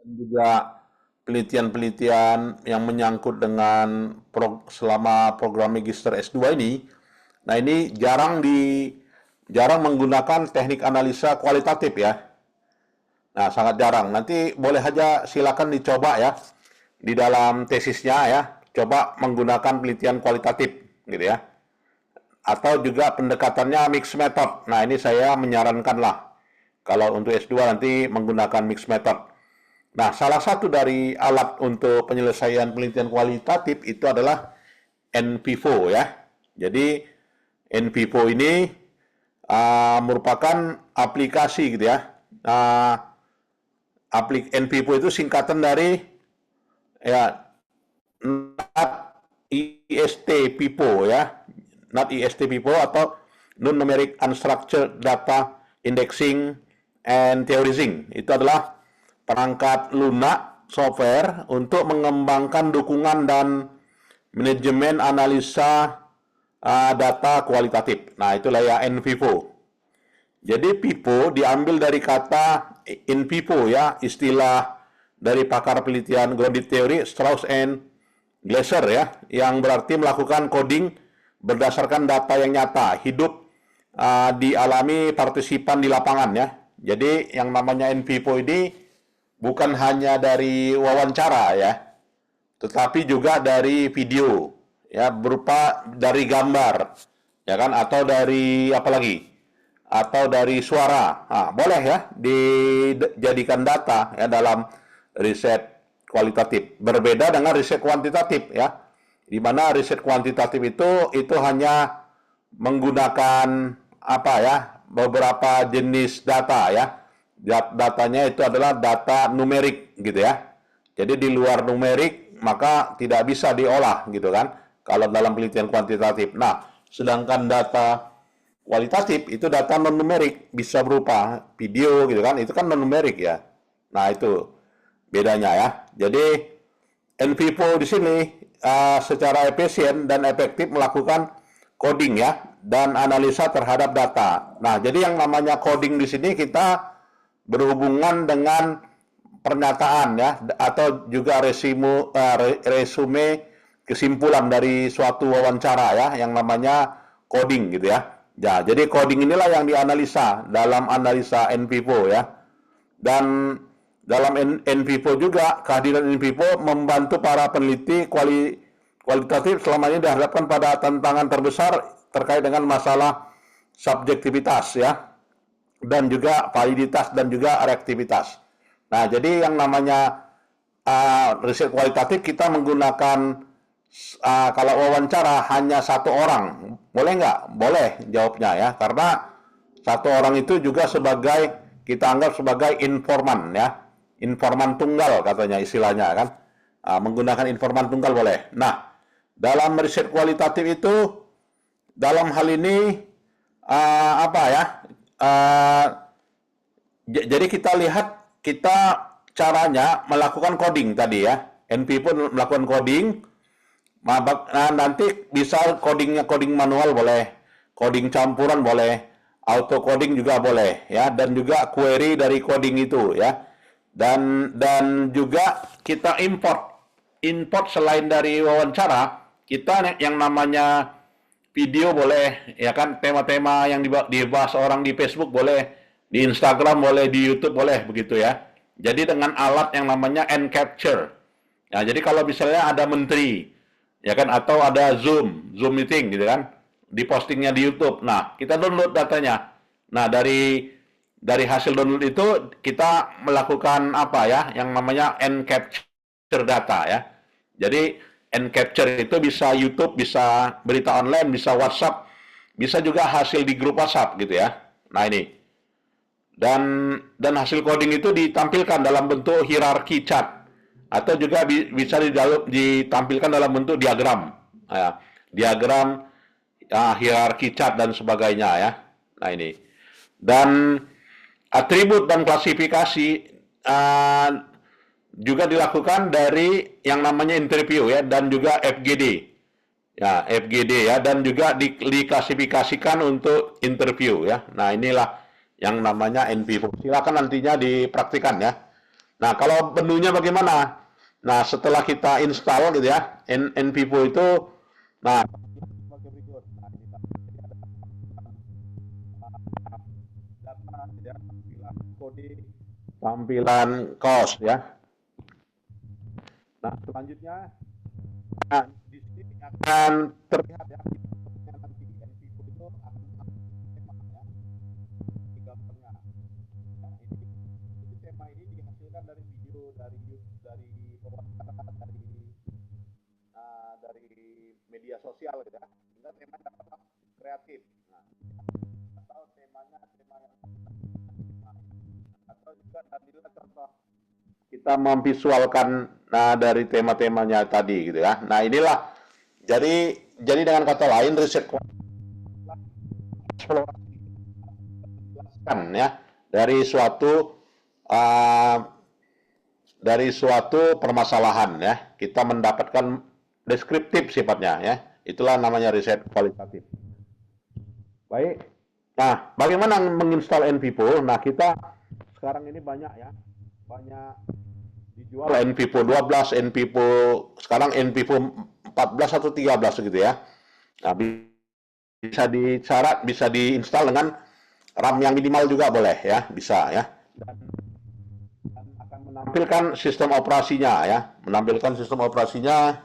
juga penelitian-penelitian yang menyangkut dengan selama program magister S2 ini. Nah, ini jarang menggunakan teknik analisa kualitatif ya. Nah, sangat jarang. Nanti boleh aja silakan dicoba ya di dalam tesisnya ya. Coba menggunakan penelitian kualitatif gitu ya. Atau juga pendekatannya mixed method. Nah, ini saya menyarankan lah. Kalau untuk S2 nanti menggunakan mixed method. Nah, salah satu dari alat untuk penyelesaian penelitian kualitatif itu adalah NVivo ya. Jadi NVivo ini merupakan aplikasi gitu ya. NVivo itu singkatan dari ya NAT IST Pipo ya. NAT IST Pipo atau Non-Numeric Unstructured Data Indexing and Theorizing. Itu adalah perangkat lunak software untuk mengembangkan dukungan dan manajemen analisa data kualitatif. Nah, itulah ya NVivo. Jadi pipo diambil dari kata in vivo ya, istilah dari pakar penelitian grounded theory Strauss and Glasser ya, yang berarti melakukan coding berdasarkan data yang nyata, hidup dialami partisipan di lapangan ya. Jadi yang namanya in vivo ini bukan hanya dari wawancara ya, tetapi juga dari video ya, berupa dari gambar ya kan, atau dari apa lagi, atau dari suara. Nah, boleh ya dijadikan data ya dalam riset kualitatif. Berbeda dengan riset kuantitatif ya, di mana riset kuantitatif itu hanya menggunakan apa ya, beberapa jenis data ya. Datanya itu adalah data numerik gitu ya. Jadi di luar numerik maka tidak bisa diolah gitu kan kalau dalam penelitian kuantitatif. Nah, sedangkan data kualitatif itu data non numerik, bisa berupa video gitu kan, itu kan non numerik ya. Nah, itu bedanya ya. Jadi NVivo di sini secara efisien dan efektif melakukan coding ya dan analisa terhadap data. Nah, jadi yang namanya coding di sini kita berhubungan dengan pernyataan ya, atau juga resume kesimpulan dari suatu wawancara ya, yang namanya coding gitu ya. Ya, jadi coding inilah yang dianalisa dalam analisa NVivo ya. Dan dalam NVivo juga, kehadiran NVivo membantu para peneliti kualitatif selama ini dihadapkan pada tantangan terbesar terkait dengan masalah subjektivitas ya, dan juga validitas dan juga reaktivitas. Nah, jadi yang namanya riset kualitatif kita menggunakan kalau wawancara hanya satu orang, boleh nggak? Boleh jawabnya ya, karena satu orang itu juga sebagai, kita anggap sebagai informan ya, informan tunggal katanya istilahnya kan. Menggunakan informan tunggal boleh. Nah, dalam riset kualitatif itu, dalam hal ini apa ya? Uh, jadi kita lihat, kita caranya melakukan coding tadi ya. NP pun melakukan coding. Nah, nanti bisa coding manual boleh, coding campuran boleh, auto coding juga boleh ya, dan juga query dari coding itu ya. Dan juga kita import selain dari wawancara, kita yang namanya video boleh ya kan, tema-tema yang dibahas orang di Facebook boleh, di Instagram boleh, di YouTube boleh begitu ya. Jadi dengan alat yang namanya Encapture. Nah, jadi kalau misalnya ada menteri ya kan, atau ada Zoom meeting gitu kan, di postingnya di YouTube. Nah, kita download datanya. Nah, dari hasil download itu kita melakukan apa ya, yang namanya Encapture data ya. Jadi Encapture itu bisa YouTube, bisa berita online, bisa WhatsApp, bisa juga hasil di grup WhatsApp gitu ya. Nah, ini. Dan hasil coding itu ditampilkan dalam bentuk hierarki chart, atau juga bisa ditampilkan dalam bentuk diagram. Ya, diagram hierarki chart dan sebagainya ya. Nah, ini. Dan atribut dan klasifikasi uh, juga dilakukan dari yang namanya interview ya, dan juga FGD. Ya, FGD ya, dan juga diklasifikasikan untuk interview ya. Nah, inilah yang namanya NVivo. Silakan nantinya dipraktikan ya. Nah, kalau menunya bagaimana? Nah, setelah kita install gitu ya, NVivo itu, nah, sebagai berikut. Nah, ini data, ya, tampilan kode, tampilan cost ya. Nah, selanjutnya, nah, di sini akan terlihat ya, nanti NVivo itu akan tema ya, di gambarnya. Nah, ini tema ini dihasilkan dari video, dari wawancara, dari media sosial gitu ya. Sehingga tema dapat kreatif. Nah, atau temanya tema yang atau juga tadilah contoh kita memvisualkan dari tema-temanya tadi gitu ya. Nah, inilah jadi dengan kata lain riset eksplorasi ya uh, dari suatu permasalahan ya. Kita mendapatkan deskriptif sifatnya ya. Itulah namanya riset kualitatif. Baik. Nah, bagaimana menginstal NVivo? Nah, kita sekarang ini banyak ya. Banyak dijual NVivo 12, NVivo sekarang NVivo 14 atau 13 gitu ya. Nah, bisa diinstal dengan RAM yang minimal juga boleh ya, bisa ya. Dan akan menampilkan sistem operasinya ya, menampilkan sistem operasinya,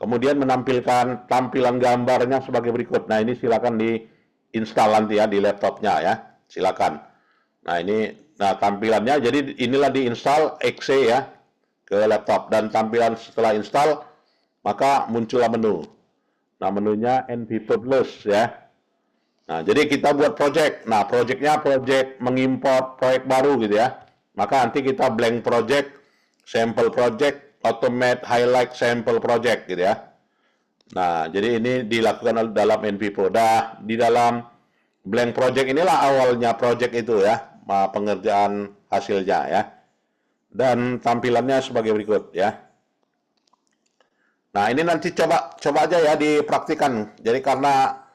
kemudian menampilkan tampilan gambarnya sebagai berikut. Nah, ini silakan diinstal nanti ya di laptopnya ya, silakan. Nah, ini tampilannya, jadi inilah diinstal exe ya ke laptop, dan tampilan setelah install maka muncullah menu. Nah, menunya NVivo Plus ya. Nah, jadi kita buat project. Nah, projectnya project mengimport proyek baru gitu ya. Maka nanti kita blank project, sample project, automate highlight sample project gitu ya. Nah, jadi ini dilakukan dalam NVivo. Di dalam blank project inilah awalnya project itu ya, pengerjaan hasilnya ya. Dan tampilannya sebagai berikut ya. Nah, ini nanti coba aja ya dipraktikan. Jadi karena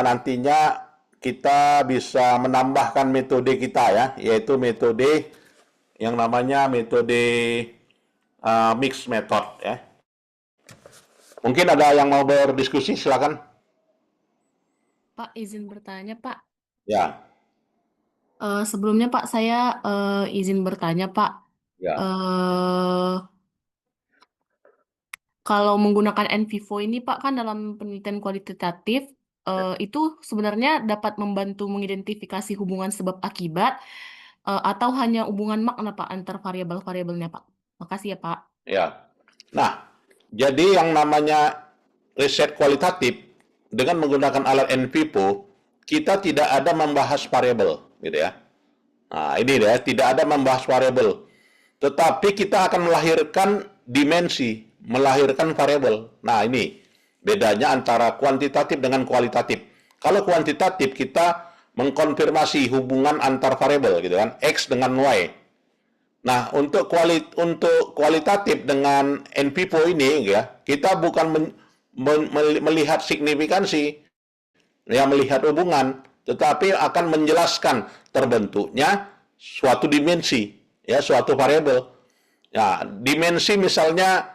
nantinya kita bisa menambahkan metode kita ya, yaitu metode yang namanya metode mix method ya. Mungkin ada yang mau berdiskusi, silakan. Pak, izin bertanya, Pak. Ya, Sebelumnya, Pak, saya izin bertanya, Pak. ya, Eh, Kalau menggunakan NVivo ini, Pak, kan dalam penelitian kualitatif, itu sebenarnya dapat membantu mengidentifikasi hubungan sebab akibat, atau hanya hubungan makna, Pak, antar variabel-variabelnya, Pak. Makasih ya, Pak. ya. Nah, jadi yang namanya riset kualitatif dengan menggunakan alat NVivo, kita tidak ada membahas variabel, gitu ya. Nah, ini ya, tidak ada membahas variabel. Tetapi kita akan melahirkan dimensi, melahirkan variabel. Nah, ini bedanya antara kuantitatif dengan kualitatif. Kalau kuantitatif kita mengkonfirmasi hubungan antar variabel gitu kan, X dengan Y. Nah, untuk kualitatif dengan NVivo ini ya, kita bukan melihat signifikansi, ya melihat hubungan, tetapi akan menjelaskan terbentuknya suatu dimensi, ya suatu variabel. Ya, dimensi misalnya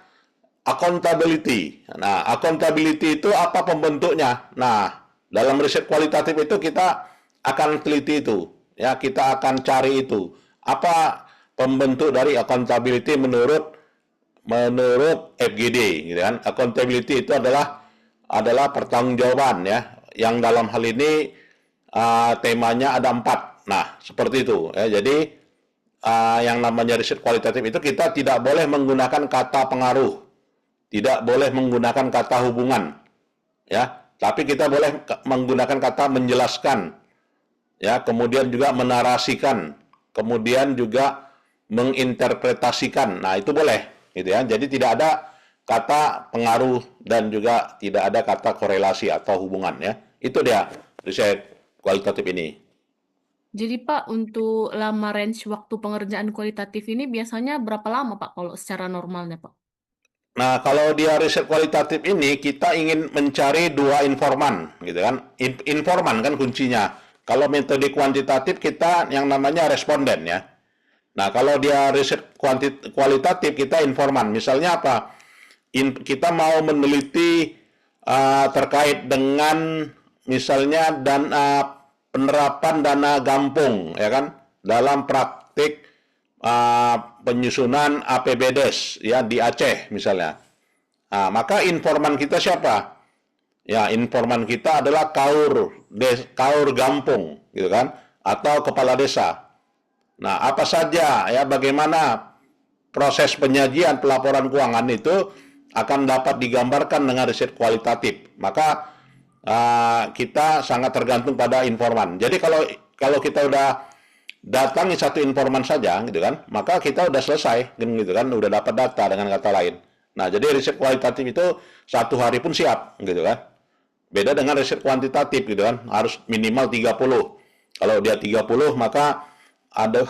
accountability. Nah, accountability itu apa pembentuknya? Nah, dalam riset kualitatif itu kita akan teliti itu, ya kita akan cari itu. Apa pembentuk dari accountability menurut FGD, gitu kan? Accountability itu adalah pertanggungjawaban ya, yang dalam hal ini temanya ada 4. Nah, seperti itu. Ya. Jadi yang namanya riset kualitatif itu kita tidak boleh menggunakan kata pengaruh, tidak boleh menggunakan kata hubungan, ya. Tapi kita boleh menggunakan kata menjelaskan, ya. Kemudian juga menarasikan, kemudian juga menginterpretasikan. Nah, itu boleh, gitu ya. Jadi tidak ada kata pengaruh dan juga tidak ada kata korelasi atau hubungan, ya. Itu dia riset kualitatif ini. Jadi, Pak, untuk lama range waktu pengerjaan kualitatif ini biasanya berapa lama, Pak, kalau secara normalnya, Pak? Nah, kalau dia riset kualitatif ini, kita ingin mencari dua informan, gitu kan? Informan kan kuncinya. Kalau metode kuantitatif kita yang namanya responden ya. Nah, kalau dia riset kualitatif, kita informan. Misalnya apa? Kita mau meneliti terkait dengan misalnya penerapan dana gampung, ya kan, dalam praktik penyusunan APBDes ya di Aceh misalnya. Nah, maka informan kita siapa? Ya, informan kita adalah kaur gampung, gitu kan, atau kepala desa. Nah, apa saja ya, bagaimana proses penyajian pelaporan keuangan itu akan dapat digambarkan dengan riset kualitatif. Maka kita sangat tergantung pada informan. Jadi kalau kalau kita udah datangi satu informan saja, gitu kan, maka kita udah selesai, gitu kan, udah dapat data dengan kata lain. Nah, jadi riset kualitatif itu 1 hari pun siap, gitu kan. Beda dengan riset kuantitatif, gitu kan, harus minimal 30. Kalau dia 30, maka ada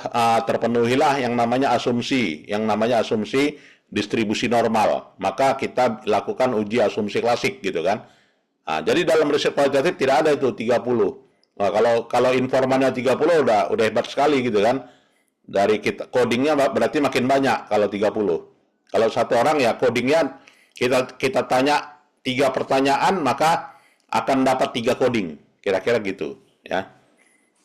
terpenuhilah yang namanya asumsi distribusi normal. Maka kita lakukan uji asumsi klasik, gitu kan. Nah, jadi dalam riset kualitatif tidak ada itu 30. Nah, kalau informannya 30 udah hebat sekali, gitu kan. Dari kita codingnya berarti makin banyak kalau 30. Kalau satu orang ya codingnya kita tanya 3 pertanyaan, maka akan dapat 3 coding. Kira-kira gitu, ya.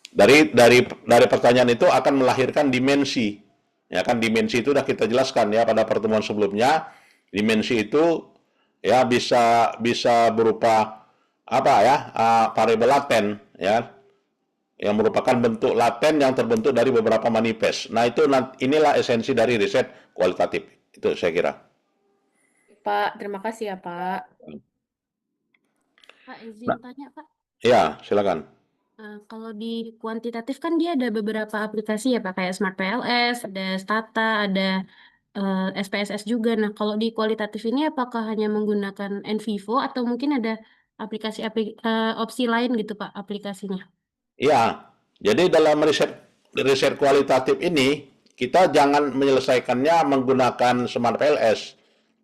Dari pertanyaan itu akan melahirkan dimensi. Ya kan, dimensi itu sudah kita jelaskan ya pada pertemuan sebelumnya. Dimensi itu ya bisa berupa apa ya? Variabel laten ya, yang merupakan bentuk laten yang terbentuk dari beberapa manifest. Nah, inilah esensi dari riset kualitatif. Itu saya kira. Pak, terima kasih ya, Pak. Pak, izin Nah, tanya, Pak. ya, silakan. Kalau di kuantitatif kan dia ada beberapa aplikasi ya, Pak, kayak Smart PLS, ada Stata, ada SPSS juga. Nah, kalau di kualitatif ini apakah hanya menggunakan NVivo atau mungkin ada opsi lain gitu, Pak, aplikasinya? Ya, jadi dalam riset kualitatif ini kita jangan menyelesaikannya menggunakan Smart PLS.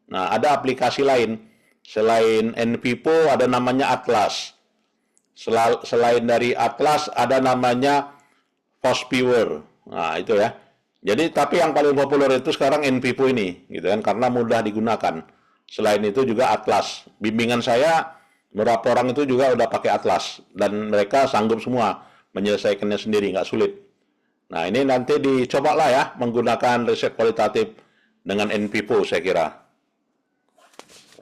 Nah, ada aplikasi lain selain NVivo, ada namanya Atlas. Selain dari Atlas ada namanya Viewer. Nah, itu ya. Jadi tapi yang paling populer itu sekarang NVivo ini, gitu kan, karena mudah digunakan. Selain itu juga Atlas. Bimbingan saya beberapa orang itu juga udah pakai Atlas dan mereka sanggup semua menyelesaikannya sendiri, nggak sulit. Nah, ini nanti dicobalah ya menggunakan riset kualitatif dengan NVivo saya kira.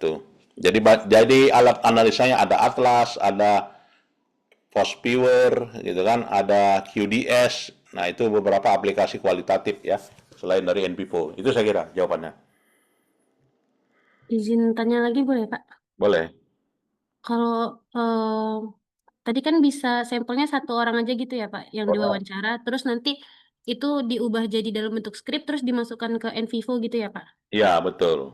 Tuh. Jadi alat analisanya ada Atlas, ada Viewer, gitu kan, ada QDS. Nah, itu beberapa aplikasi kualitatif ya, selain dari NVivo. Itu saya kira jawabannya. Izin tanya lagi boleh, Pak? Boleh. Kalau tadi kan bisa sampelnya 1 orang aja gitu ya, Pak, yang Boleh. diwawancara, terus nanti itu diubah jadi dalam bentuk skrip, terus dimasukkan ke NVivo gitu ya, Pak? Iya, betul.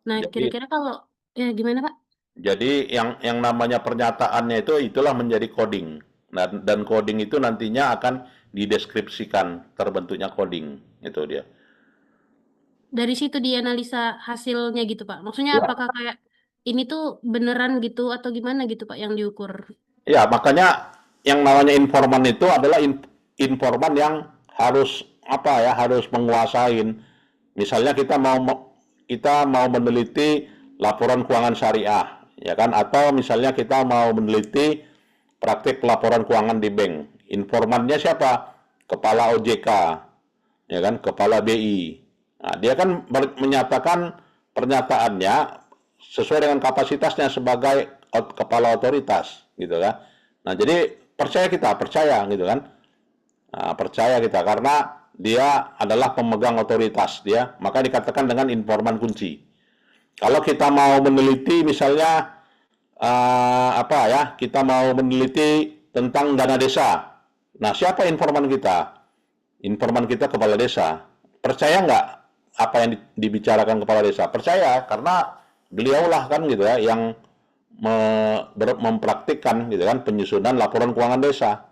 Nah, Jadi kira-kira kalau, ya gimana, Pak? jadi yang namanya pernyataannya itulah menjadi coding. Nah, dan coding itu nantinya akan dideskripsikan terbentuknya coding. Itu dia. Dari situ dianalisa hasilnya gitu, Pak. Maksudnya Ya. apakah kayak ini tuh beneran gitu atau gimana gitu, Pak, yang diukur? Ya, makanya yang namanya informan itu adalah informan yang harus apa ya, harus menguasain. Misalnya kita mau meneliti laporan keuangan syariah, ya kan? Atau misalnya kita mau meneliti praktik pelaporan keuangan di bank. Informannya siapa? Kepala OJK, ya kan? Kepala BI. Nah, dia kan menyatakan pernyataannya sesuai dengan kapasitasnya sebagai kepala otoritas, gitu kan. Nah, jadi percaya gitu kan. Nah, percaya kita karena dia adalah pemegang otoritas dia, maka dikatakan dengan informan kunci. Kalau kita mau meneliti misalnya apa ya, kita mau meneliti tentang dana desa. Nah, siapa informan kita? Informan kita kepala desa. Percaya nggak apa yang dibicarakan kepala desa? Percaya, karena beliaulah kan gitu ya yang mempraktikkan gitu kan penyusunan laporan keuangan desa.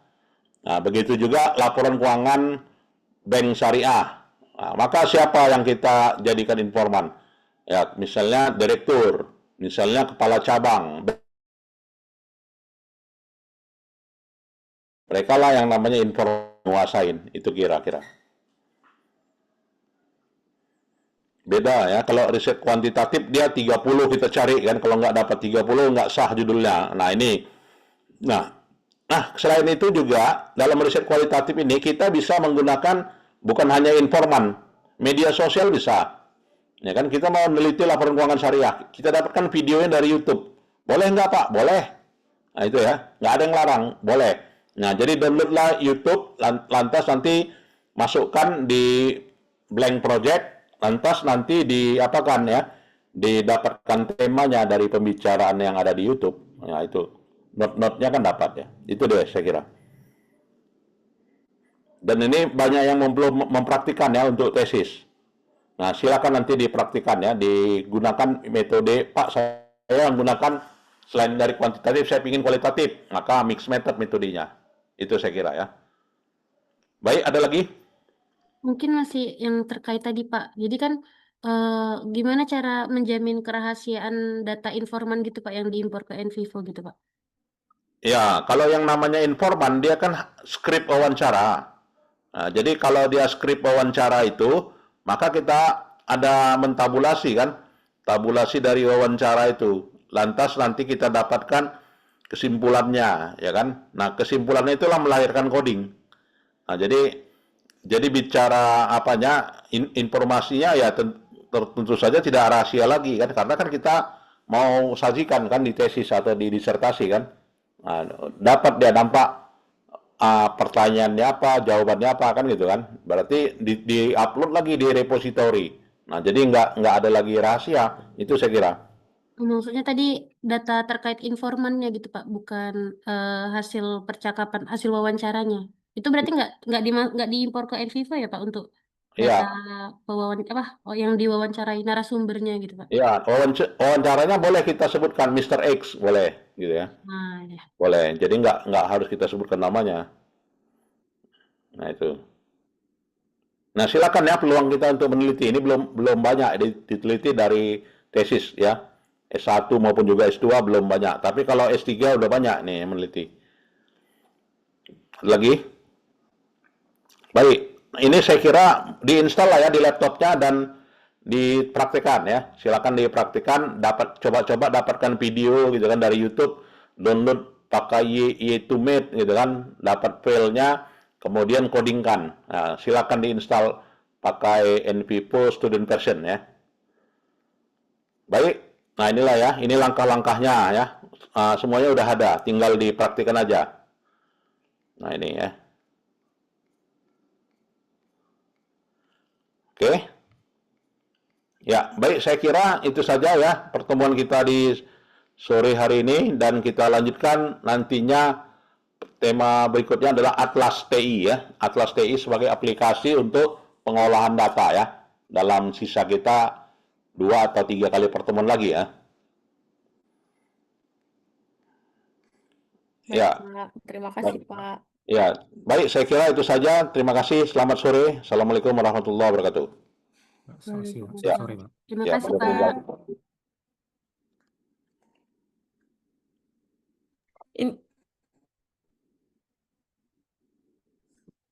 Nah, begitu juga laporan keuangan bank syariah. Nah, maka siapa yang kita jadikan informan? Ya, misalnya direktur, misalnya kepala cabang. Mereka lah yang namanya informan, menguasain, itu kira-kira. Beda ya, kalau riset kuantitatif dia 30 kita cari kan, kalau nggak dapat 30 nggak sah judulnya. Nah, selain itu juga dalam riset kualitatif ini kita bisa menggunakan bukan hanya informan, media sosial bisa. Ya kan, kita mau meneliti laporan keuangan syariah, kita dapatkan videonya dari YouTube. Boleh nggak Pak? Boleh. Nah itu ya, nggak ada yang larang, boleh. Nah jadi downloadlah YouTube, lantas nanti masukkan di blank project, lantas nanti diapakan ya, didapatkan temanya dari pembicaraan yang ada di YouTube. Nah itu not-notnya kan dapat ya, itu deh saya kira. Dan ini banyak yang belum mempraktikkan ya untuk tesis. Nah silakan nanti dipraktikkan ya, digunakan metode Pak saya menggunakan selain dari kuantitatif saya ingin kualitatif, maka mixed method metodenya. Itu saya kira ya. Baik, ada lagi? Mungkin masih yang terkait tadi Pak. Jadi kan gimana cara menjamin kerahasiaan data informan gitu Pak yang diimpor ke Envivo gitu Pak? Ya, kalau yang namanya informan dia kan skrip wawancara. Nah, jadi kalau dia skrip wawancara itu, maka kita ada mentabulasi kan, tabulasi dari wawancara itu. Lantas nanti kita dapatkan kesimpulannya, ya kan? Nah, kesimpulannya itulah melahirkan coding. Nah, jadi bicara apanya, informasinya ya tentu saja tidak rahasia lagi kan, karena kan kita mau sajikan kan di tesis atau di disertasi kan. Nah, dapat dia nampak pertanyaannya apa, jawabannya apa kan gitu kan. Berarti di-upload lagi di repository. Nah, jadi nggak ada lagi rahasia. Itu saya kira. Maksudnya tadi data terkait informannya gitu Pak, bukan hasil percakapan, hasil wawancaranya. Itu berarti nggak diimpor ke Envivo ya Pak untuk data Iya, yang diwawancarai narasumbernya gitu Pak. iya. Wawancaranya boleh kita sebutkan Mr. X, boleh gitu ya. Nah, ya. Boleh. Jadi nggak harus kita sebutkan namanya. Nah, itu. Nah, silakan ya peluang kita untuk meneliti. Ini belum banyak diteliti dari tesis ya. S1 maupun juga S2 belum banyak. Tapi kalau S3 udah banyak nih yang meneliti. Lagi? Baik. Ini saya kira diinstal lah ya di laptopnya dan dipraktikkan ya. Silakan dipraktikkan, coba-coba dapatkan video gitu kan dari YouTube, download pakai Y2Mate gitu kan, dapat filenya, kemudian codingkan. Nah, silakan diinstal pakai NVivo Student Version ya. Baik. Nah, inilah ya, ini langkah-langkahnya ya. Semuanya udah ada, tinggal dipraktikkan aja. Nah, ini ya. Oke. Ya, baik, saya kira itu saja ya pertemuan kita di sore hari ini dan kita lanjutkan nantinya tema berikutnya adalah Atlas TI ya. Atlas TI sebagai aplikasi untuk pengolahan data ya. Dalam sisa kita 2 atau 3 kali pertemuan lagi ya. Baik, Ya, Pak. Terima kasih, Pak. ya, baik, saya kira itu saja. Terima kasih. Selamat sore. Assalamualaikum warahmatullahi wabarakatuh. Sore, Ya, sore, Pak. Terima ya, kasih pada Pak. perbincangan. In-